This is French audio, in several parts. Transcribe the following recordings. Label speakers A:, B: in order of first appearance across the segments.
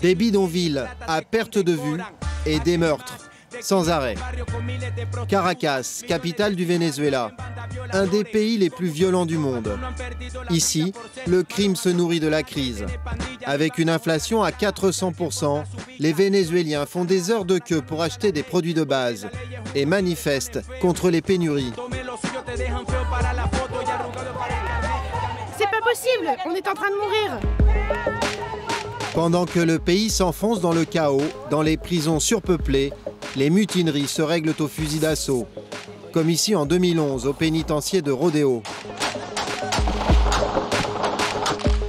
A: Des bidonvilles à perte de vue et des meurtres sans arrêt. Caracas, capitale du Venezuela, un des pays les plus violents du monde. Ici, le crime se nourrit de la crise. Avec une inflation à 400%, les Vénézuéliens font des heures de queue pour acheter des produits de base et manifestent contre les pénuries.
B: C'est pas possible, on est en train de mourir.
A: Pendant que le pays s'enfonce dans le chaos, dans les prisons surpeuplées, les mutineries se règlent au fusil d'assaut, comme ici en 2011 au pénitencier de Rodeo.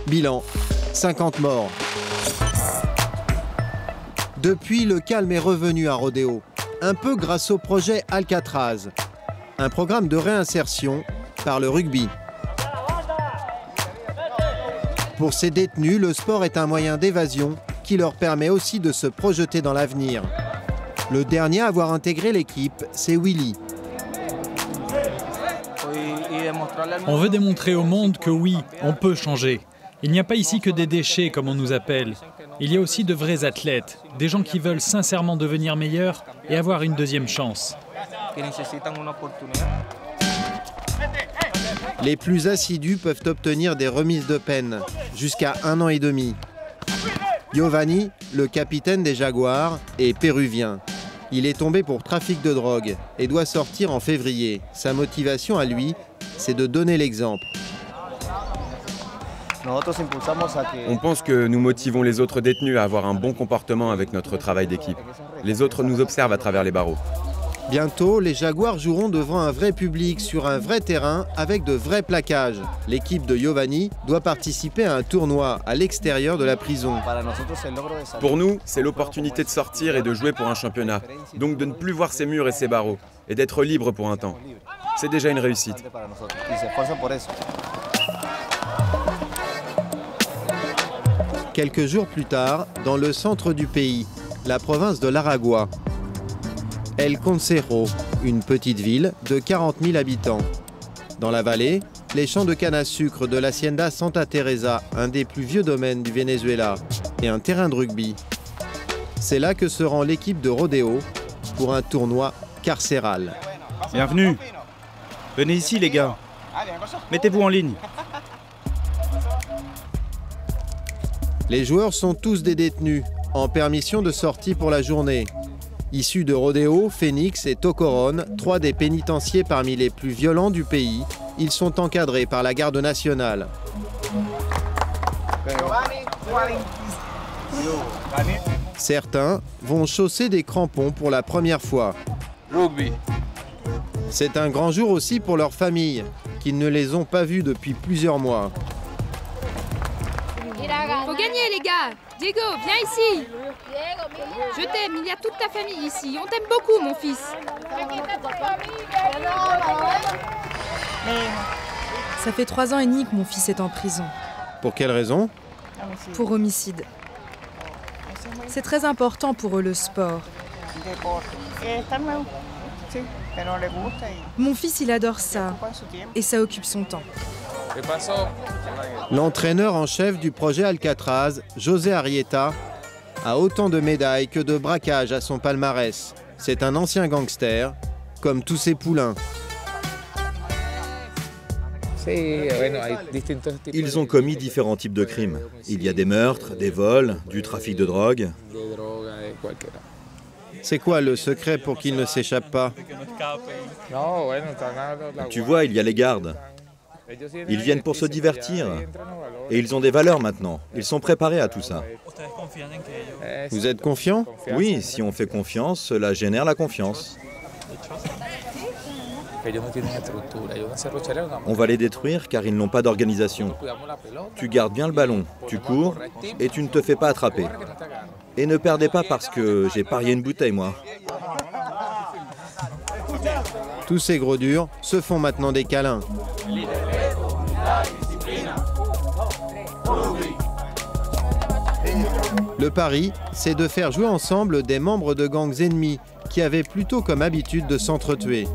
A: Bilan, 50 morts. Depuis, le calme est revenu à Rodeo, un peu grâce au projet Alcatraz, un programme de réinsertion par le rugby. Pour ces détenus, le sport est un moyen d'évasion qui leur permet aussi de se projeter dans l'avenir. Le dernier à avoir intégré l'équipe, c'est Willy.
C: On veut démontrer au monde que oui, on peut changer. Il n'y a pas ici que des déchets, comme on nous appelle. Il y a aussi de vrais athlètes, des gens qui veulent sincèrement devenir meilleurs et avoir une deuxième chance.
A: Les plus assidus peuvent obtenir des remises de peine, jusqu'à 1 an et demi. Giovanni, le capitaine des Jaguars, est péruvien. Il est tombé pour trafic de drogue et doit sortir en février. Sa motivation à lui, c'est de donner l'exemple.
D: On pense que nous motivons les autres détenus à avoir un bon comportement avec notre travail d'équipe. Les autres nous observent à travers les barreaux.
A: Bientôt, les Jaguars joueront devant un vrai public, sur un vrai terrain, avec de vrais plaquages. L'équipe de Giovanni doit participer à un tournoi à l'extérieur de la prison.
D: Pour nous, c'est l'opportunité de sortir et de jouer pour un championnat. Donc de ne plus voir ces murs et ces barreaux, et d'être libre pour un temps. C'est déjà une réussite.
A: Quelques jours plus tard, dans le centre du pays, la province de l'Aragua, El Consejo, une petite ville de 40 000 habitants. Dans la vallée, les champs de canne à sucre de l'Hacienda Santa Teresa, un des plus vieux domaines du Venezuela, et un terrain de rugby. C'est là que se rend l'équipe de Rodeo pour un tournoi carcéral.
E: Bienvenue. Venez ici les gars. Mettez-vous en ligne.
A: Les joueurs sont tous des détenus, en permission de sortie pour la journée. Issus de Rodeo, Phoenix et Tocoron, 3 des pénitenciers parmi les plus violents du pays, ils sont encadrés par la garde nationale. Certains vont chausser des crampons pour la première fois. C'est un grand jour aussi pour leurs familles, qui ne les ont pas vus depuis plusieurs mois.
B: Faut gagner les gars. Diego, viens ici. Je t'aime, il y a toute ta famille ici. On t'aime beaucoup mon fils.
F: Ça fait 3 ans et demi que mon fils est en prison.
A: Pour quelle raison?
F: Pour homicide. C'est très important pour eux le sport. Mon fils il adore ça et ça occupe son temps.
A: L'entraîneur en chef du projet Alcatraz, José Arrieta, a autant de médailles que de braquages à son palmarès. C'est un ancien gangster, comme tous ses poulains.
G: Ils ont commis différents types de crimes. Il y a des meurtres, des vols, du trafic de drogue.
A: C'est quoi le secret pour qu'ils ne s'échappent pas?
G: Tu vois, il y a les gardes. Ils viennent pour se divertir. Et ils ont des valeurs maintenant. Ils sont préparés à tout ça.
A: Vous êtes confiant?
G: Oui, si on fait confiance, cela génère la confiance. On va les détruire car ils n'ont pas d'organisation. Tu gardes bien le ballon, tu cours et tu ne te fais pas attraper. Et ne perdez pas parce que j'ai parié une bouteille, moi.
A: Tous ces gros durs se font maintenant des câlins. Le pari, c'est de faire jouer ensemble des membres de gangs ennemis qui avaient plutôt comme habitude de s'entretuer.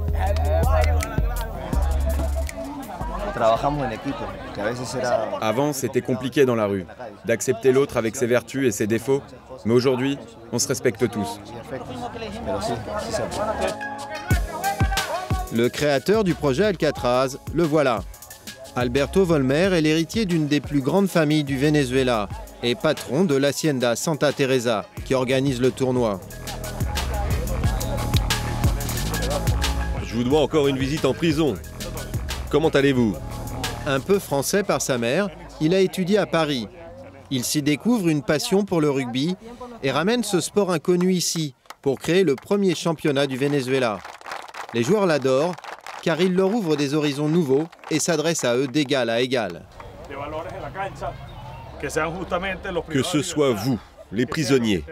D: Avant, c'était compliqué dans la rue, d'accepter l'autre avec ses vertus et ses défauts, mais aujourd'hui, on se respecte tous.
A: Le créateur du projet Alcatraz, le voilà. Alberto Volmer est l'héritier d'une des plus grandes familles du Venezuela et patron de l'Hacienda Santa Teresa qui organise le tournoi.
H: Je vous dois encore une visite en prison. Comment allez-vous?
A: Un peu français par sa mère, il a étudié à Paris. Il s'y découvre une passion pour le rugby et ramène ce sport inconnu ici pour créer le premier championnat du Venezuela. Les joueurs l'adorent car il leur ouvre des horizons nouveaux et s'adresse à eux d'égal à égal.
H: Que ce soit vous, les prisonniers,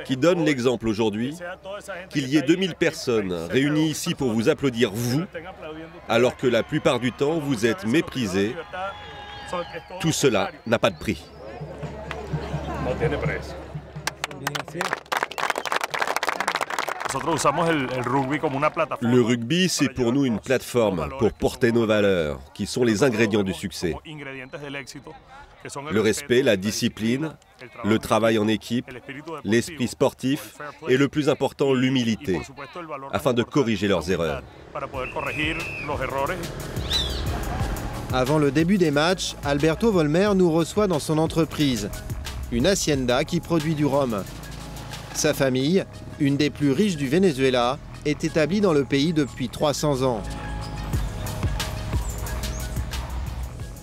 H: qui donnent l'exemple aujourd'hui, qu'il y ait 2000 personnes réunies ici pour vous applaudir, vous, alors que la plupart du temps vous êtes méprisés, tout cela n'a pas de prix. Le rugby, c'est pour nous une plateforme pour porter nos valeurs, qui sont les ingrédients du succès. Le respect, la discipline, le travail en équipe, l'esprit sportif et le plus important, l'humilité, afin de corriger leurs erreurs.
A: Avant le début des matchs, Alberto Volmer nous reçoit dans son entreprise, une hacienda qui produit du rhum. Sa famille, une des plus riches du Venezuela, est établie dans le pays depuis 300 ans.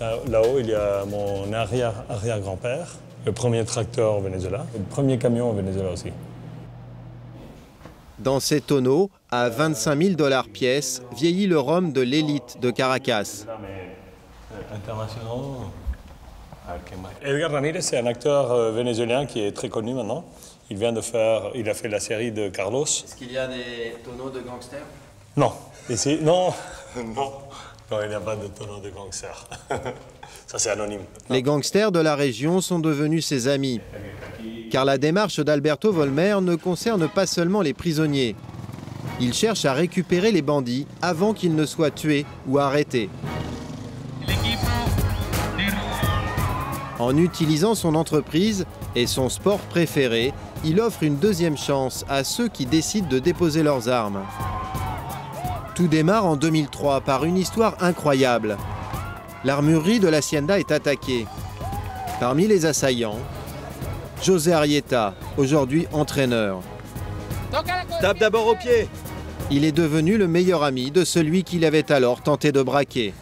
I: Là-haut, il y a mon arrière-grand-père, le premier tracteur au Venezuela, le premier camion au Venezuela aussi.
A: Dans ces tonneaux, à 25 000 $ pièce, vieillit le rhum de l'élite de Caracas.
I: Edgar Ramirez, c'est un acteur vénézuélien qui est très connu maintenant. Il a fait la série de Carlos.
A: Est-ce qu'il y a des tonneaux de gangsters?
I: Non. Ici, non. Non. Non, il n'y a pas de tonneau de gangsters. Ça, c'est anonyme.
A: Les gangsters de la région sont devenus ses amis. Car la démarche d'Alberto Volmer ne concerne pas seulement les prisonniers. Il cherche à récupérer les bandits avant qu'ils ne soient tués ou arrêtés. En utilisant son entreprise et son sport préféré, il offre une deuxième chance à ceux qui décident de déposer leurs armes. Tout démarre en 2003 par une histoire incroyable. L'armurerie de l'Hacienda est attaquée. Parmi les assaillants, José Arrieta, aujourd'hui entraîneur.
G: Tape d'abord au pied.
A: Il est devenu le meilleur ami de celui qu'il avait alors tenté de braquer.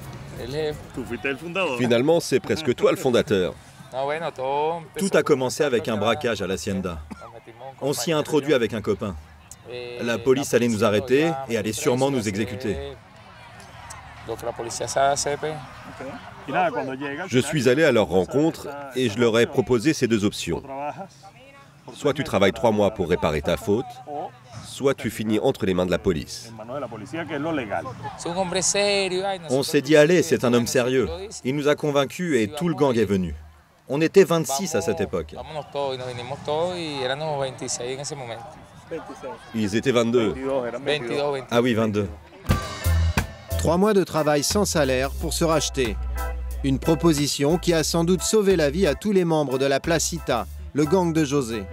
H: Finalement, c'est presque toi le fondateur.
G: Tout a commencé avec un braquage à l'Hacienda. On s'y a introduit avec un copain. La police allait nous arrêter et allait sûrement nous exécuter.
H: Je suis allé à leur rencontre et je leur ai proposé ces deux options. Soit tu travailles 3 mois pour réparer ta faute, soit tu finis entre les mains de la police.
G: On s'est dit, allez, c'est un homme sérieux. Il nous a convaincus et tout le gang est venu. On était 26 à cette époque.
H: Ils étaient 22.
G: Ah oui, 22.
A: 3 mois de travail sans salaire pour se racheter. Une proposition qui a sans doute sauvé la vie à tous les membres de la Placita, le gang de José.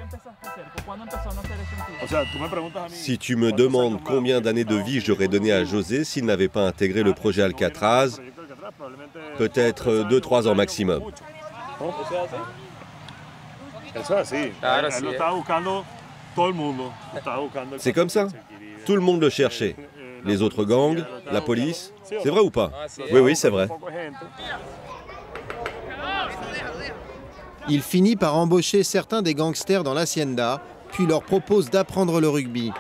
H: Si tu me demandes combien d'années de vie j'aurais donné à José s'il n'avait pas intégré le projet Alcatraz, peut-être 2-3 ans maximum. C'est comme ça. Tout le monde le cherchait. Les autres gangs, la police. C'est vrai ou pas?
G: Oui, oui, c'est vrai.
A: Il finit par embaucher certains des gangsters dans l'Hacienda, puis leur propose d'apprendre le rugby.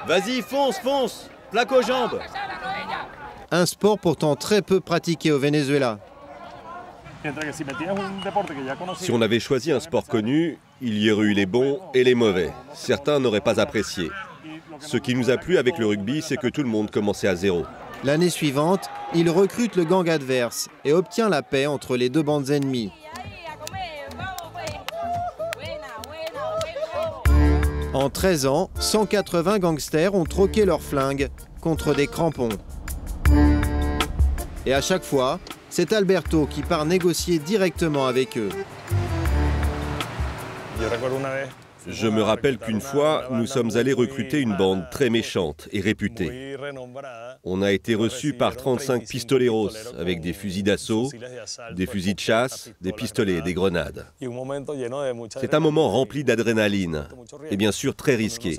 G: Vas-y, fonce, fonce! Plaque aux jambes!
A: Un sport pourtant très peu pratiqué au Venezuela.
H: Si on avait choisi un sport connu, il y aurait eu les bons et les mauvais. Certains n'auraient pas apprécié. Ce qui nous a plu avec le rugby, c'est que tout le monde commençait à zéro.
A: L'année suivante, il recrute le gang adverse et obtient la paix entre les deux bandes ennemies. En 13 ans, 180 gangsters ont troqué leurs flingues contre des crampons. Et à chaque fois, C'est Alberto qui part négocier directement avec eux.
H: Je me rappelle qu'une fois, nous sommes allés recruter une bande très méchante et réputée. On a été reçus par 35 pistoleros avec des fusils d'assaut, des fusils de chasse, des pistolets et des grenades. C'est un moment rempli d'adrénaline et bien sûr très risqué.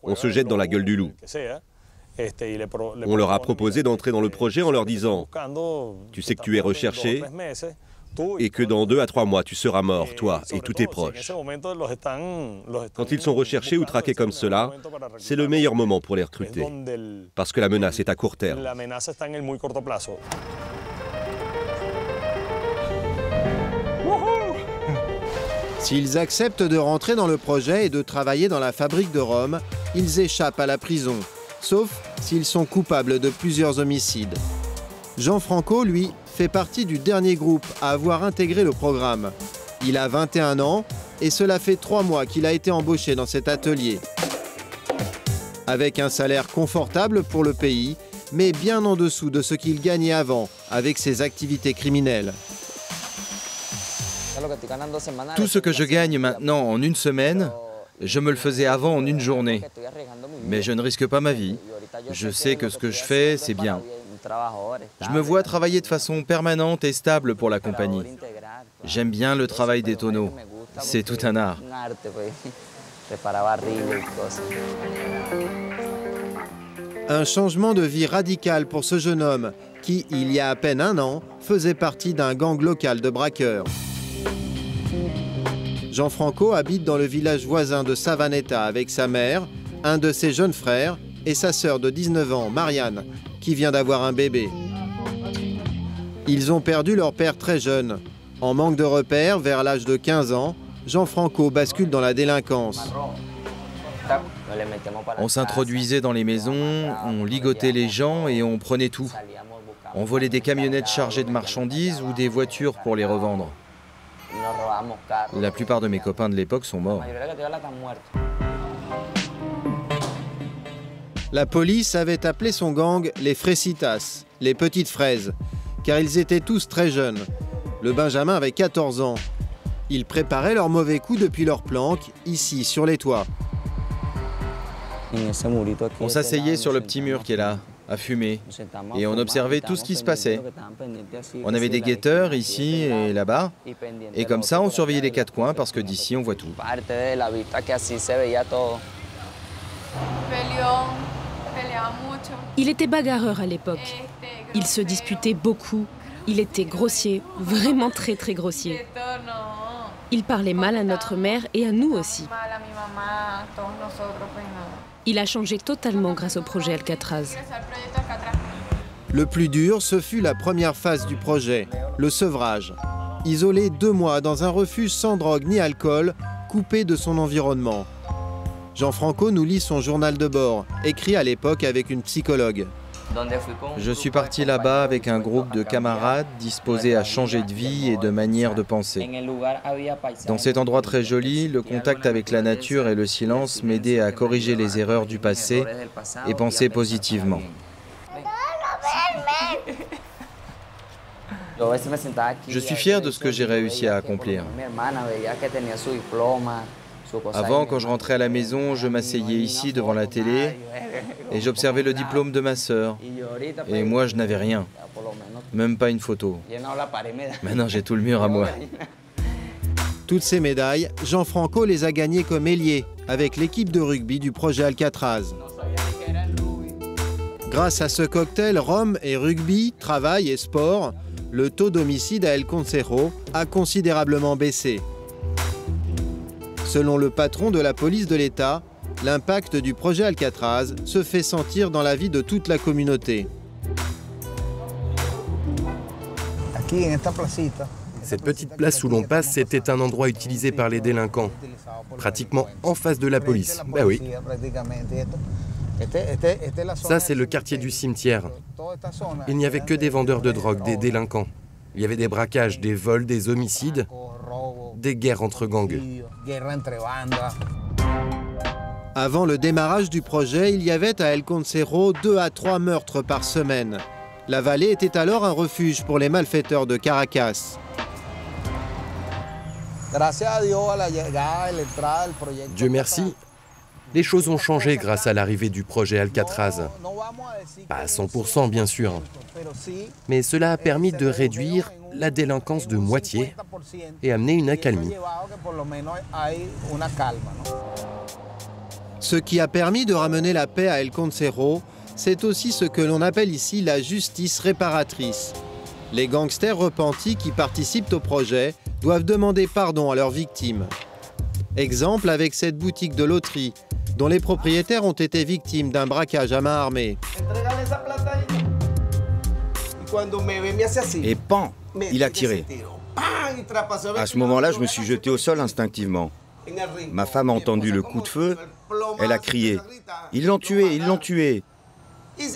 H: On se jette dans la gueule du loup. On leur a proposé d'entrer dans le projet en leur disant « Tu sais que tu es recherché et que dans 2 à 3 mois, tu seras mort, toi et tous tes proches. » Quand ils sont recherchés ou traqués comme cela, c'est le meilleur moment pour les recruter, parce que la menace est à court terme.
A: S'ils acceptent de rentrer dans le projet et de travailler dans la fabrique de Rome, ils échappent à la prison, sauf s'ils sont coupables de plusieurs homicides. Gianfranco, lui, fait partie du dernier groupe à avoir intégré le programme. Il a 21 ans et cela fait 3 mois qu'il a été embauché dans cet atelier. Avec un salaire confortable pour le pays, mais bien en dessous de ce qu'il gagnait avant avec ses activités criminelles.
J: Tout ce que je gagne maintenant en une semaine, je me le faisais avant en une journée. Mais je ne risque pas ma vie. Je sais que ce que je fais, c'est bien. Je me vois travailler de façon permanente et stable pour la compagnie. J'aime bien le travail des tonneaux. C'est tout un art.
A: Un changement de vie radical pour ce jeune homme qui, il y a à peine 1 an, faisait partie d'un gang local de braqueurs. Gianfranco habite dans le village voisin de Savanetta avec sa mère, un de ses jeunes frères et sa sœur de 19 ans, Marianne, qui vient d'avoir un bébé. Ils ont perdu leur père très jeune. En manque de repères, vers l'âge de 15 ans, Gianfranco bascule dans la délinquance.
J: On s'introduisait dans les maisons, on ligotait les gens et on prenait tout. On volait des camionnettes chargées de marchandises ou des voitures pour les revendre. La plupart de mes copains de l'époque sont morts.
A: La police avait appelé son gang les Fresitas, les petites fraises, car ils étaient tous très jeunes. Le Benjamin avait 14 ans. Ils préparaient leurs mauvais coups depuis leur planque, ici, sur les toits.
J: On s'asseyait sur le petit mur qui est là, à fumer, et on observait tout ce qui se passait. On avait des guetteurs ici et là-bas, et comme ça on surveillait les 4 coins parce que d'ici on voit tout.
K: Il était bagarreur à l'époque. Il se disputait beaucoup. Il était grossier, vraiment très très grossier. Il parlait mal à notre mère et à nous aussi. Il a changé totalement grâce au projet Alcatraz.
A: Le plus dur, ce fut la première phase du projet, le sevrage. Isolé 2 mois dans un refuge sans drogue ni alcool, coupé de son environnement. Gianfranco nous lit son journal de bord, écrit à l'époque avec une psychologue.
J: Je suis parti là-bas avec un groupe de camarades disposés à changer de vie et de manière de penser. Dans cet endroit très joli, le contact avec la nature et le silence m'aidaient à corriger les erreurs du passé et penser positivement. Je suis fier de ce que j'ai réussi à accomplir. Avant, quand je rentrais à la maison, je m'asseyais ici devant la télé et j'observais le diplôme de ma sœur. Et moi, je n'avais rien, même pas une photo. Maintenant, j'ai tout le mur à moi.
A: Toutes ces médailles, Gianfranco les a gagnées comme ailier avec l'équipe de rugby du projet Alcatraz. Grâce à ce cocktail Rome et rugby, travail et sport, le taux d'homicide à El Consejo a considérablement baissé. Selon le patron de la police de l'État, l'impact du projet Alcatraz se fait sentir dans la vie de toute la communauté.
L: Cette petite place où l'on passe, c'était un endroit utilisé par les délinquants, pratiquement en face de la police. Ben oui. Ça, c'est le quartier du cimetière. Il n'y avait que des vendeurs de drogue, des délinquants. Il y avait des braquages, des vols, des homicides, des guerres entre gangs.
A: Avant le démarrage du projet, il y avait à El Consejo 2 à 3 meurtres par semaine. La vallée était alors un refuge pour les malfaiteurs de Caracas.
L: Dieu merci, les choses ont changé grâce à l'arrivée du projet Alcatraz. Pas à 100% bien sûr, mais cela a permis de réduire la délinquance de moitié et amener une accalmie.
A: Ce qui a permis de ramener la paix à El Concero, c'est aussi ce que l'on appelle ici la justice réparatrice. Les gangsters repentis qui participent au projet doivent demander pardon à leurs victimes. Exemple avec cette boutique de loterie, dont les propriétaires ont été victimes d'un braquage à main armée.
M: Et pan, il a tiré. À ce moment-là, je me suis jeté au sol instinctivement. Ma femme a entendu le coup de feu, elle a crié « Ils l'ont tué, ils l'ont tué !»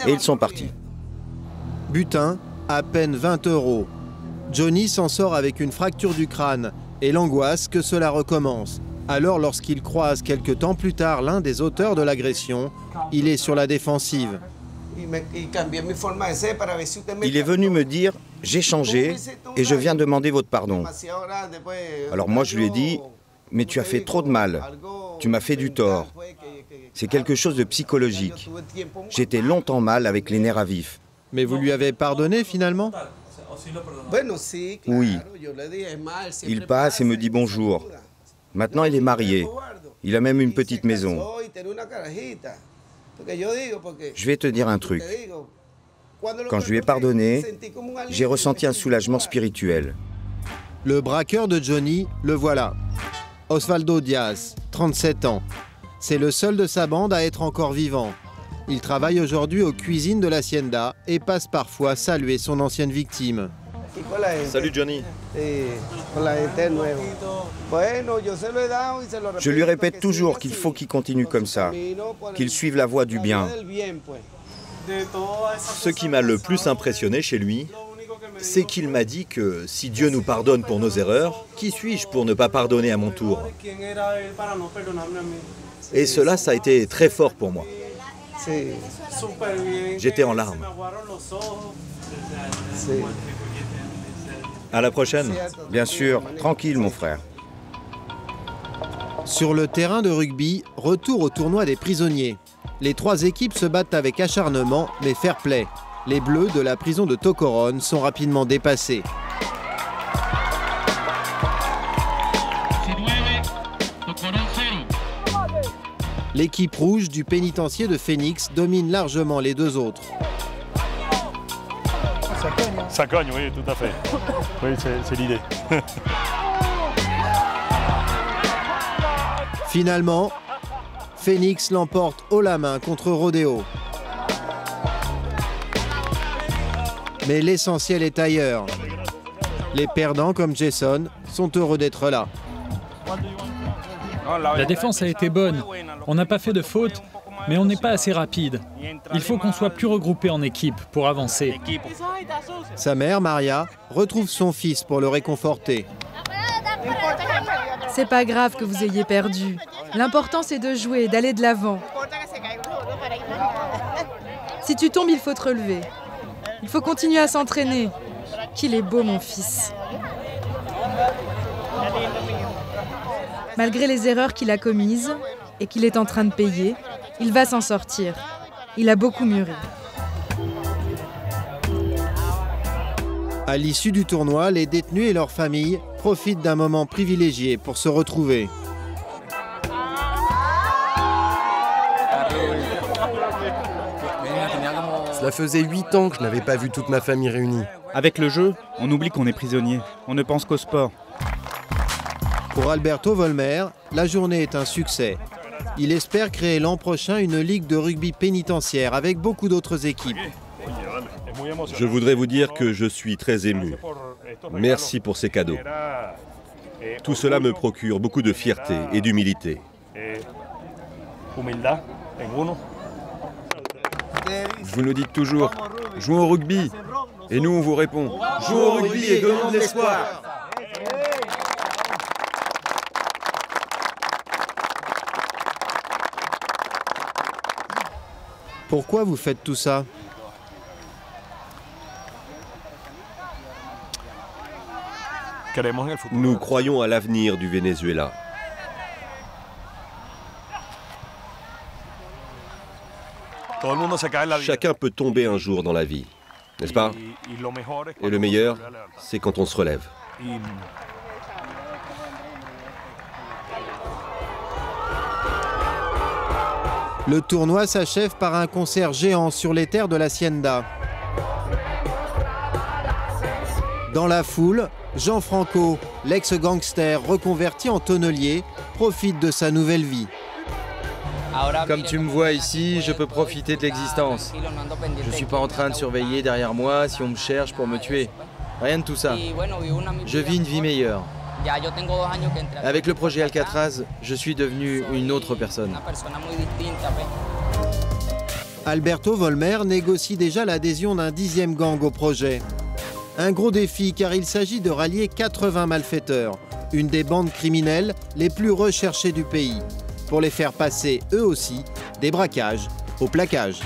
M: Et ils sont partis.
A: Butin, à peine 20 €. Johnny s'en sort avec une fracture du crâne et l'angoisse que cela recommence. Alors lorsqu'il croise quelque temps plus tard l'un des auteurs de l'agression, il est sur la défensive.
M: Il est venu me dire « J'ai changé et je viens demander votre pardon ». Alors moi je lui ai dit « Mais tu as fait trop de mal, tu m'as fait du tort ». C'est quelque chose de psychologique. J'étais longtemps mal avec les nerfs à vif.
A: Mais vous lui avez pardonné finalement?
M: Oui. Il passe et me dit bonjour. Maintenant il est marié. Il a même une petite maison. Je vais te dire un truc. Quand je lui ai pardonné, j'ai ressenti un soulagement spirituel.
A: Le braqueur de Johnny, le voilà. Osvaldo Diaz, 37 ans. C'est le seul de sa bande à être encore vivant. Il travaille aujourd'hui aux cuisines de l'hacienda et passe parfois saluer son ancienne victime.
G: Salut Johnny.
M: Je lui répète toujours qu'il faut qu'il continue comme ça, qu'il suive la voie du bien.
G: Ce qui m'a le plus impressionné chez lui, c'est qu'il m'a dit que si Dieu nous pardonne pour nos erreurs, qui suis-je pour ne pas pardonner à mon tour? Et cela, ça a été très fort pour moi. J'étais en larmes. À la prochaine.
M: Bien sûr, tranquille mon frère.
A: Sur le terrain de rugby, retour au tournoi des prisonniers. Les trois équipes se battent avec acharnement, mais fair play. Les Bleus de la prison de Tocoron sont rapidement dépassés. L'équipe rouge du pénitencier de Phoenix domine largement les deux autres.
I: Ça cogne, oui, tout à fait. Oui, c'est l'idée.
A: Finalement, Phoenix l'emporte haut la main contre Rodeo. Mais l'essentiel est ailleurs. Les perdants comme Jason sont heureux d'être là.
C: La défense a été bonne. On n'a pas fait de faute, mais on n'est pas assez rapide. Il faut qu'on soit plus regroupés en équipe pour avancer.
A: Sa mère, Maria, retrouve son fils pour le réconforter.
F: C'est pas grave que vous ayez perdu. L'important, c'est de jouer, d'aller de l'avant. Si tu tombes, il faut te relever. Il faut continuer à s'entraîner. Qu'il est beau, mon fils. Malgré les erreurs qu'il a commises et qu'il est en train de payer, il va s'en sortir. Il a beaucoup mûri.
A: À l'issue du tournoi, les détenus et leurs familles profitent d'un moment privilégié pour se retrouver.
L: Cela faisait 8 ans que je n'avais pas vu toute ma famille réunie.
E: Avec le jeu, on oublie qu'on est prisonnier. On ne pense qu'au sport.
A: Pour Alberto Volmer, la journée est un succès. Il espère créer l'an prochain une ligue de rugby pénitentiaire avec beaucoup d'autres équipes.
H: Je voudrais vous dire que je suis très ému. Merci pour ces cadeaux. Tout cela me procure beaucoup de fierté et d'humilité.
D: Vous nous dites toujours, jouons au rugby. Et nous, on vous répond, jouons au rugby et donnons de l'espoir.
A: Pourquoi vous faites tout ça?
H: Nous croyons à l'avenir du Venezuela. Chacun peut tomber un jour dans la vie, n'est-ce pas? Et le meilleur, c'est quand on se relève.
A: Le tournoi s'achève par un concert géant sur les terres de l'Hacienda. Dans la foule, Jean Franco, l'ex-gangster reconverti en tonnelier, profite de sa nouvelle vie.
J: Comme tu me vois ici, je peux profiter de l'existence. Je ne suis pas en train de surveiller derrière moi si on me cherche pour me tuer. Rien de tout ça. Je vis une vie meilleure. Avec le projet Alcatraz, je suis devenu une autre personne.
A: Alberto Volmer négocie déjà l'adhésion d'un 10e gang au projet. Un gros défi car il s'agit de rallier 80 malfaiteurs, une des bandes criminelles les plus recherchées du pays, pour les faire passer eux aussi des braquages au plaquage.